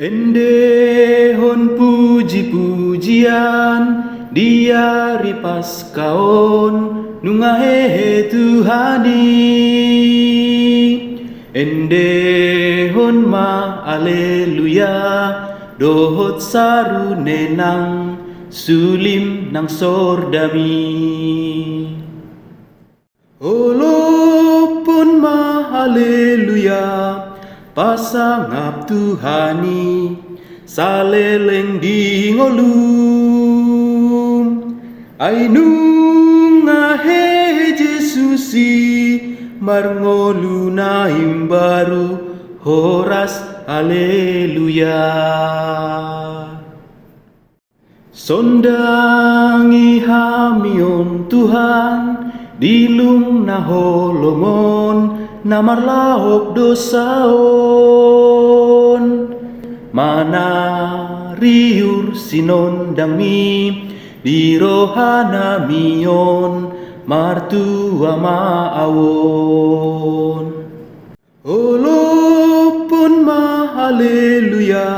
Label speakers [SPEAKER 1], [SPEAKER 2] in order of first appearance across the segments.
[SPEAKER 1] Endehon puji-pujian di hari Paskaon nungahehe Tuhani. Endehon ma aleluya dohot saru nenang sulim nang sordami. Olopon ma aleluya pasangap Tuhani saleleng di ngolum ay nungahe Jesusi marngolu na imbaru horas aleluya. Sondangi hamion Tuhan dilung na holomon namarlahok dosaon mana riur sinondang mi di rohana mion martua maawon. Olopon ma haleluya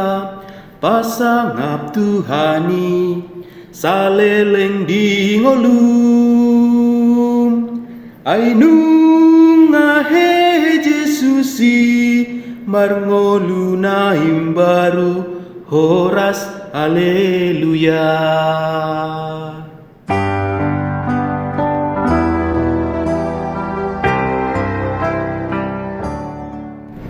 [SPEAKER 1] pasangap Tuhani saleleng di ngolum ay nungahe Jesusi marngolu na imbaru horas aleluya.